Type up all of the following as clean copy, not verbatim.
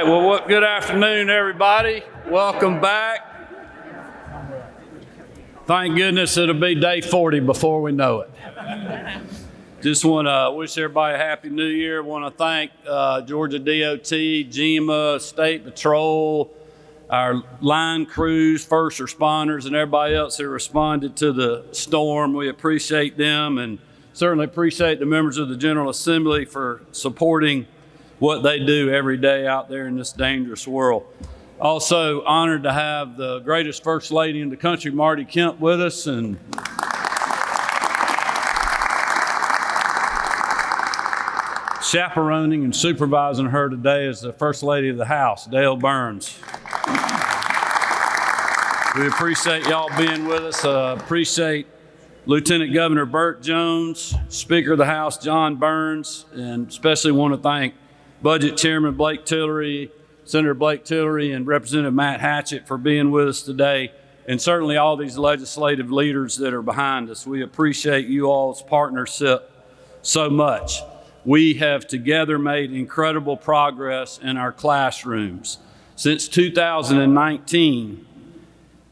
Well, good afternoon, everybody. Welcome back. Thank goodness it'll be day 40 before we know it. Just want to wish everybody a happy new year. Want to thank Georgia DOT, GEMA, State Patrol, our line crews, first responders, and everybody else who responded to the storm. We appreciate them and certainly appreciate the members of the General Assembly for supporting what they do every day out there in this dangerous world. Also honored to have the greatest First Lady in the country, Marty Kemp, with us, and chaperoning and supervising her today is the First Lady of the House, Dale Burns. We appreciate y'all being with us. Appreciate Lieutenant Governor Burt Jones, Speaker of the House John Burns, and especially want to thank Budget Chairman Blake Tillery, Senator Blake Tillery, and Representative Matt Hatchett for being with us today, and certainly all these legislative leaders that are behind us. We appreciate you all's partnership so much. We have together made incredible progress in our classrooms. Since 2019,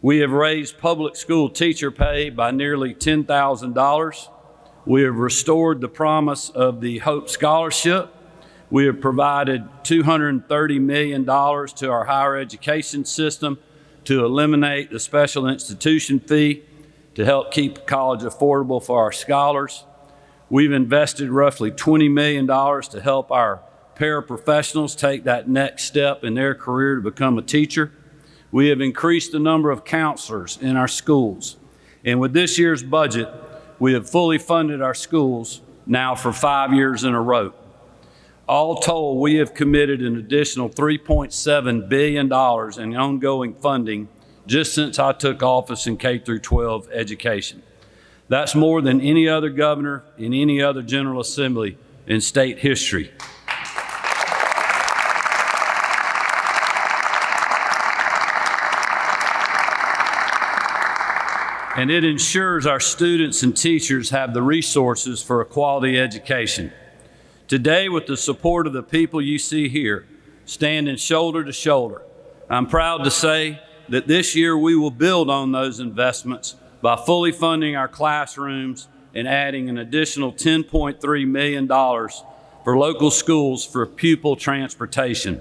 we have raised public school teacher pay by nearly $10,000. We have restored the promise of the Hope Scholarship. We have provided $230 million to our higher education system to eliminate the special institution fee to help keep college affordable for our scholars. We've invested roughly $20 million to help our paraprofessionals take that next step in their career to become a teacher. We have increased the number of counselors in our schools. And with this year's budget, we have fully funded our schools now for 5 years in a row. All told, we have committed an additional $3.7 billion in ongoing funding just since I took office in K-12 education. That's more than any other governor in any other General Assembly in state history. And it ensures our students and teachers have the resources for a quality education. Today, with the support of the people you see here, standing shoulder to shoulder, I'm proud to say that this year we will build on those investments by fully funding our classrooms and adding an additional $10.3 million for local schools for pupil transportation.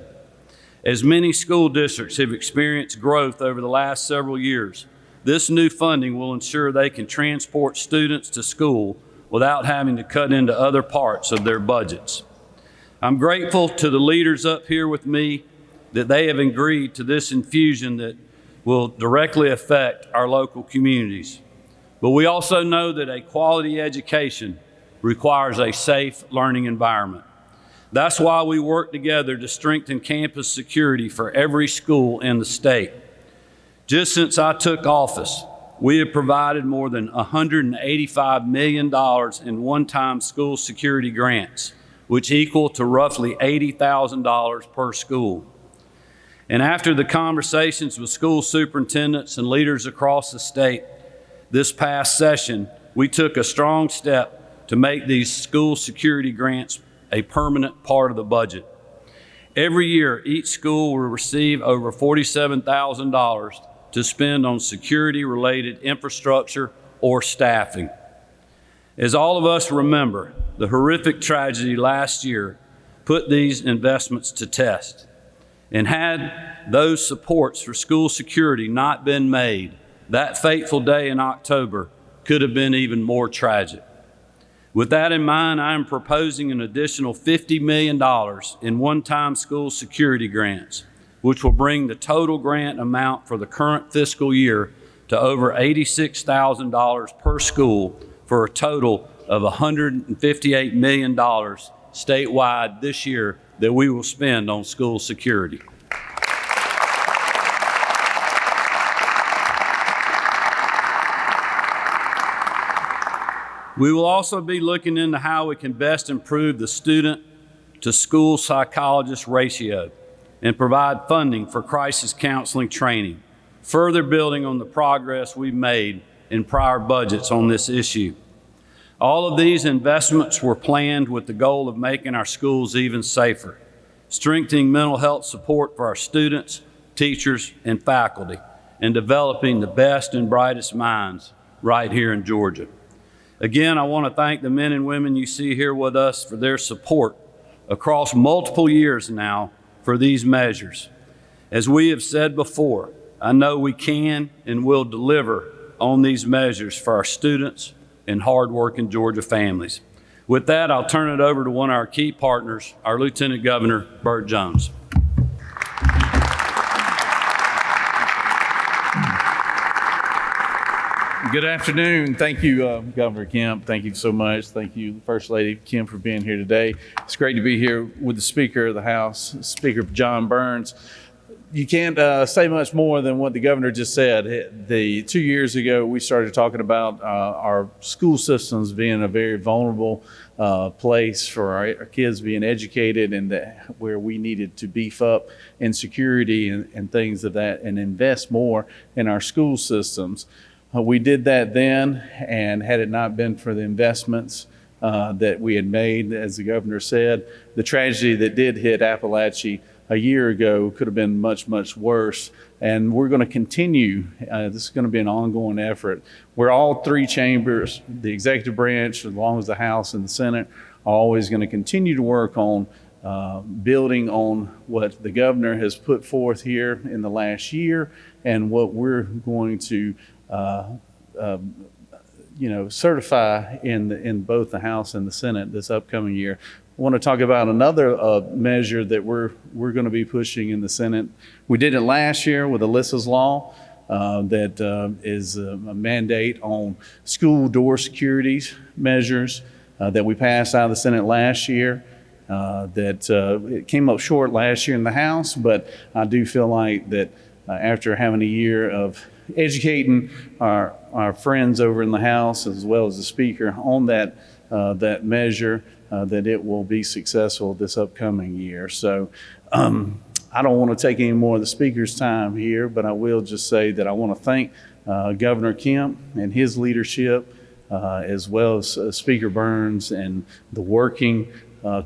As many school districts have experienced growth over the last several years, this new funding will ensure they can transport students to school without having to cut into other parts of their budgets. I'm grateful to the leaders up here with me that they have agreed to this infusion that will directly affect our local communities. But we also know that a quality education requires a safe learning environment. That's why we work together to strengthen campus security for every school in the state. Just since I took office, we have provided more than $185 million in one-time school security grants, which equal to roughly $80,000 per school. And after the conversations with school superintendents and leaders across the state this past session, we took a strong step to make these school security grants a permanent part of the budget. Every year, each school will receive over $47,000 to spend on security-related infrastructure or staffing. As all of us remember, the horrific tragedy last year put these investments to test. And had those supports for school security not been made, that fateful day in October could have been even more tragic. With that in mind, I am proposing an additional $50 million in one-time school security grants, which will bring the total grant amount for the current fiscal year to over $86,000 per school for a total of $158 million statewide this year that we will spend on school security. We will also be looking into how we can best improve the student to school psychologist ratio and provide funding for crisis counseling training, further building on the progress we've made in prior budgets on this issue. All of these investments were planned with the goal of making our schools even safer. strengthening mental health support for our students, teachers, and faculty, and developing the best and brightest minds right here in Georgia. Again, I want to thank the men and women you see here with us for their support across multiple years now for these measures. As we have said before, I know we can and will deliver on these measures for our students and hardworking Georgia families. With that, I'll turn it over to one of our key partners, our Lieutenant Governor, Burt Jones. Good afternoon. Thank you, Governor Kemp. Thank you so much. Thank you, First Lady Kemp, for being here today. It's great to be here with the Speaker of the House, Speaker John Burns. You can't say much more than what the governor just said. 2 years ago, we started talking about our school systems being a very vulnerable place for our kids being educated, and where we needed to beef up in security and things of that, and invest more in our school systems. We did that then, and had it not been for the investments that we had made, as the governor said, the tragedy that did hit Appalachia a year ago could have been much, much worse. And we're going to continue. This is going to be an ongoing effort where all three chambers, the executive branch, as long as the House and the Senate, are always going to continue to work on building on what the governor has put forth here in the last year, and what we're going to certify in both the House and the Senate this upcoming year. I want to talk about another measure that we're going to be pushing in the Senate. We did it last year with Alyssa's Law, that is a mandate on school door security measures that we passed out of the Senate last year. It came up short last year in the House, but I do feel like that after having a year of educating our friends over in the House, as well as the Speaker, on that measure, that it will be successful this upcoming year. So I don't want to take any more of the Speaker's time here, but I will just say that I want to thank Governor Kemp and his leadership, as well as Speaker Burns and the working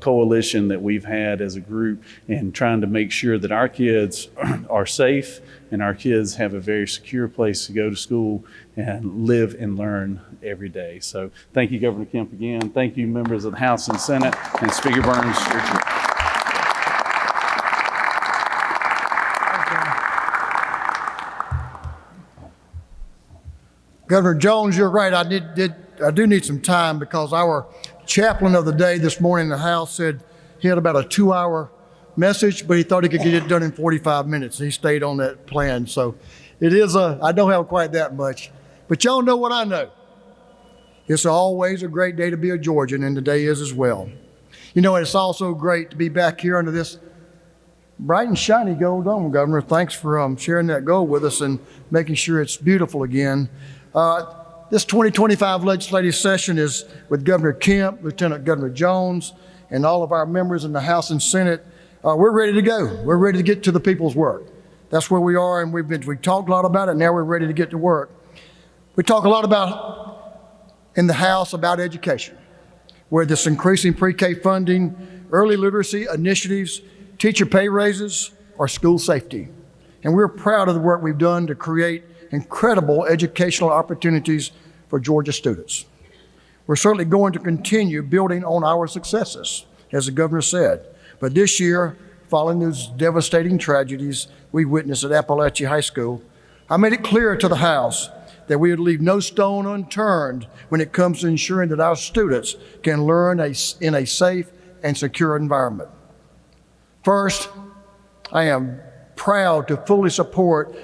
coalition that we've had as a group in trying to make sure that our kids are safe and our kids have a very secure place to go to school and live and learn every day. So thank you, Governor Kemp, again. Thank you, members of the House and Senate, and Speaker Burns. Governor Jones, you're right. I do need some time, because our chaplain of the day this morning in the House said he had about a 2-hour message, but he thought he could get it done in 45 minutes. He stayed on that plan. So I don't have quite that much, but y'all know what I know. It's always a great day to be a Georgian, and today is as well. You know, it's also great to be back here under this bright and shiny gold dome, Governor. Thanks for sharing that gold with us and making sure it's beautiful again. This 2025 legislative session is with Governor Kemp, Lieutenant Governor Jones, and all of our members in the House and Senate. We're ready to go. We're ready to get to the people's work. That's where we are, and we've talked a lot about it. Now we're ready to get to work. We talk a lot in the House about education, where this increasing pre-K funding, early literacy initiatives, teacher pay raises, or school safety. And we're proud of the work we've done to create incredible educational opportunities for Georgia students. We're certainly going to continue building on our successes, as the governor said. But this year, following those devastating tragedies we witnessed at Appalachia High School, I made it clear to the House that we would leave no stone unturned when it comes to ensuring that our students can learn in a safe and secure environment. First, I am proud to fully support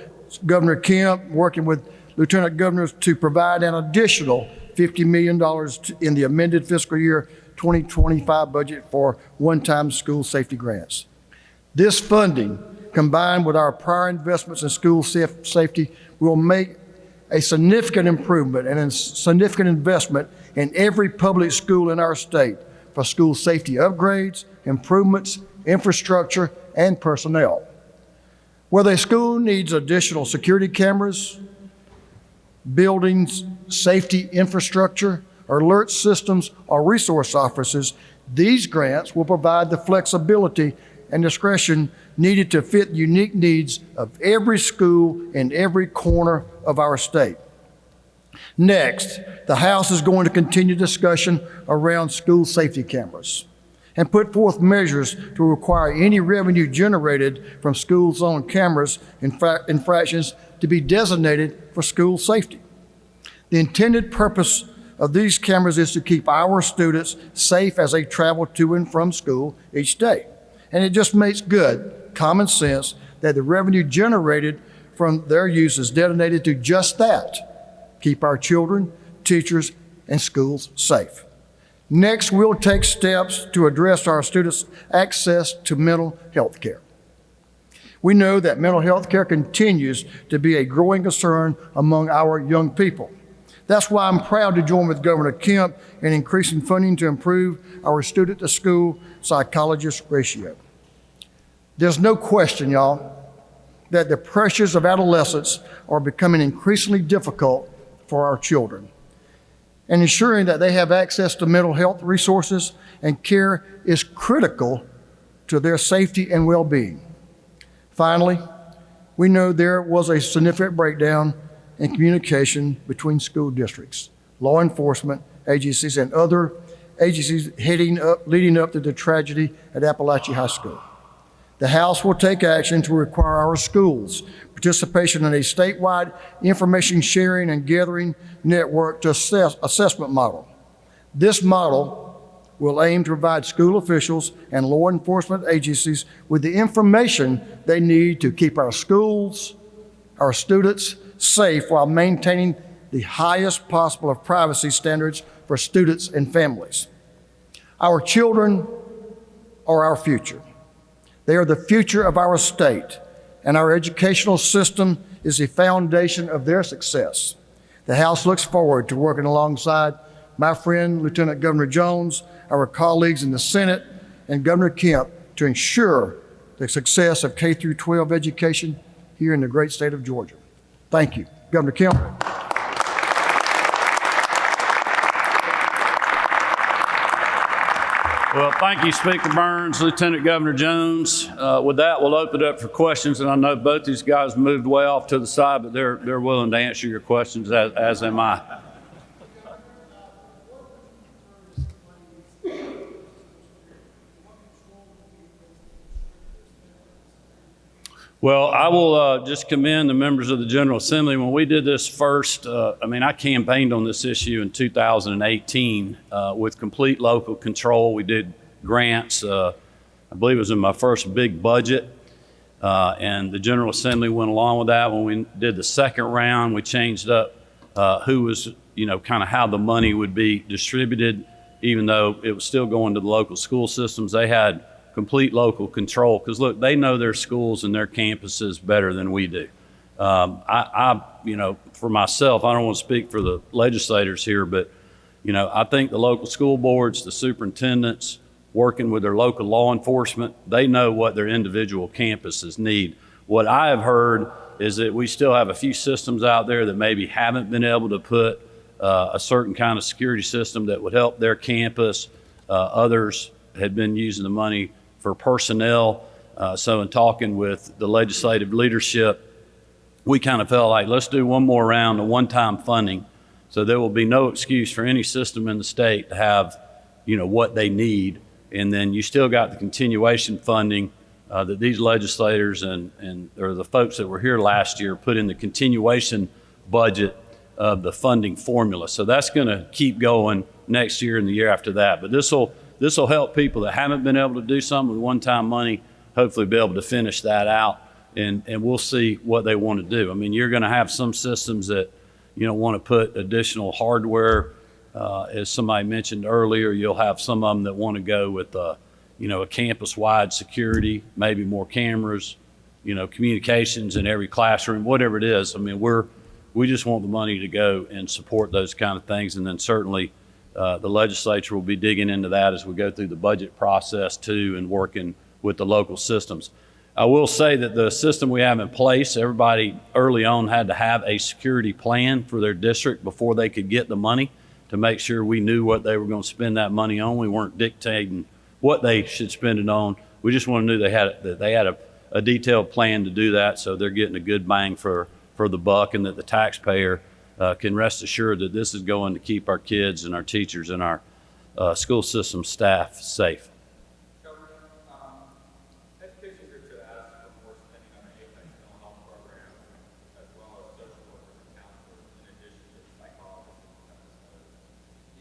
Governor Kemp working with Lieutenant Governors to provide an additional $50 million in the amended fiscal year 2025 budget for one-time school safety grants. This funding, combined with our prior investments in school safety, will make a significant improvement and a significant investment in every public school in our state for school safety upgrades, improvements, infrastructure, and personnel. Whether a school needs additional security cameras, buildings, safety infrastructure, alert systems, or resource officers, these grants will provide the flexibility and discretion needed to fit the unique needs of every school in every corner of our state. Next, the House is going to continue discussion around school safety cameras and put forth measures to require any revenue generated from school-owned cameras infractions to be designated for school safety. The intended purpose of these cameras is to keep our students safe as they travel to and from school each day. And it just makes good common sense that the revenue generated from their use is designated to just that: keep our children, teachers, and schools safe. Next, we'll take steps to address our students' access to mental health care. We know that mental health care continues to be a growing concern among our young people. That's why I'm proud to join with Governor Kemp in increasing funding to improve our student-to-school psychologist ratio. There's no question, y'all, that the pressures of adolescence are becoming increasingly difficult for our children. And ensuring that they have access to mental health resources and care is critical to their safety and well-being. Finally, we know there was a significant breakdown in communication between school districts, law enforcement agencies, and other agencies leading up to the tragedy at Appalachia High School. The House will take action to require our schools' participation in a statewide information sharing and gathering network to assessment model. This model will aim to provide school officials and law enforcement agencies with the information they need to keep our schools, our students safe while maintaining the highest possible of privacy standards for students and families. Our children are our future. They are the future of our state, and our educational system is the foundation of their success. The House looks forward to working alongside my friend, Lieutenant Governor Jones, our colleagues in the Senate, and Governor Kemp to ensure the success of K-12 education here in the great state of Georgia. Thank you. Governor Kemp. Well, thank you, Speaker Burns, Lieutenant Governor Jones. With that, we'll open it up for questions, and I know both these guys moved way off to the side, but they're willing to answer your questions, as am I. Well, I will just commend the members of the General Assembly. When we did this first, I campaigned on this issue in 2018 with complete local control. We did grants. I believe it was in my first big budget, and the General Assembly went along with that. When we did the second round, we changed up who was, kind of how the money would be distributed, even though it was still going to the local school systems. They had complete local control, because look, they know their schools and their campuses better than we do. For myself, I don't want to speak for the legislators here, but I think the local school boards, the superintendents, working with their local law enforcement, they know what their individual campuses need. What I have heard is that we still have a few systems out there that maybe haven't been able to put a certain kind of security system that would help their campus. Others had been using the money for personnel. So in talking with the legislative leadership, we kind of felt like, let's do one more round of one-time funding, so there will be no excuse for any system in the state to have, what they need. And then you still got the continuation funding that these legislators or the folks that were here last year put in the continuation budget of the funding formula. So that's going to keep going next year and the year after that. But this will help people that haven't been able to do something with one-time money, hopefully be able to finish that out, and we'll see what they want to do. You're going to have some systems that, want to put additional hardware. As somebody mentioned earlier, you'll have some of them that want to go with, a campus-wide security, maybe more cameras, communications in every classroom, whatever it is. We just want the money to go and support those kind of things, and then certainly the legislature will be digging into that as we go through the budget process too, and working with the local systems. I will say that the system we have in place, everybody early on had to have a security plan for their district before they could get the money, to make sure we knew what they were going to spend that money on. We weren't dictating what they should spend it on. We just want to know that they had a detailed plan to do that, so they're getting a good bang for the buck, and that the taxpayer can rest assured that this is going to keep our kids and our teachers and our school system staff safe. Education groups have asked for more spending on the APEX mental health program, as well as social workers and counselors, in addition to psychologists and professors.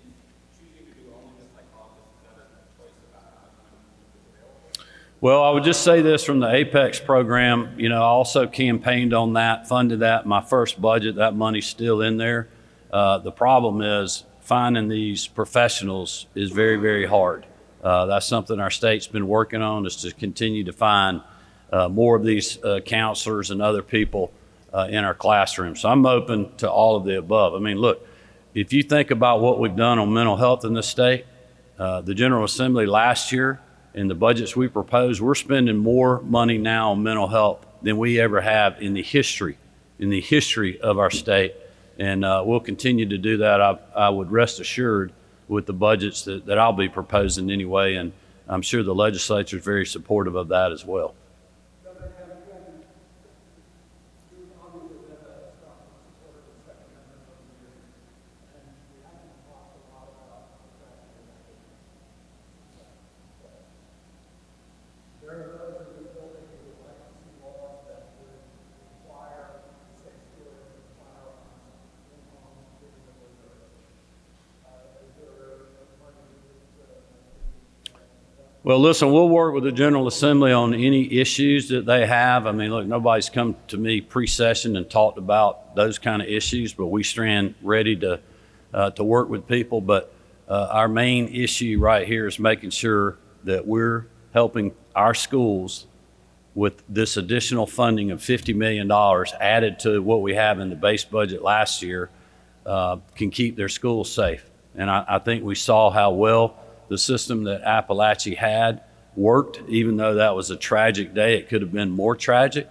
Is choosing to do only the psychologists, is that a choice about how much money is available? Well, I would just say this from the APEX program, I also campaigned on that, funded that. My first budget, that money's still in there. The problem is finding these professionals is very, very hard. That's something our state's been working on, is to continue to find more of these counselors and other people in our classrooms. So I'm open to all of the above. I mean, look, if you think about what we've done on mental health in this state, the General Assembly last year, in the budgets we propose, we're spending more money now on mental health than we ever have in the history of our state. And we'll continue to do that. I would rest assured with the budgets that I'll be proposing anyway, and I'm sure the legislature is very supportive of that as well. Well, listen, we'll work with the General Assembly on any issues that they have. I mean, look, nobody's come to me pre-session and talked about those kind of issues, but we stand ready to work with people. But our main issue right here is making sure that we're helping our schools with this additional funding of $50 million added to what we have in the base budget last year, can keep their schools safe. And I think we saw how well the system that Appalachia had worked, even though that was a tragic day. It could have been more tragic.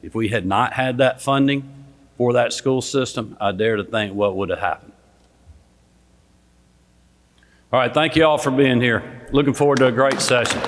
If we had not had that funding for that school system, I dare to think what would have happened. All right, thank you all for being here. Looking forward to a great session.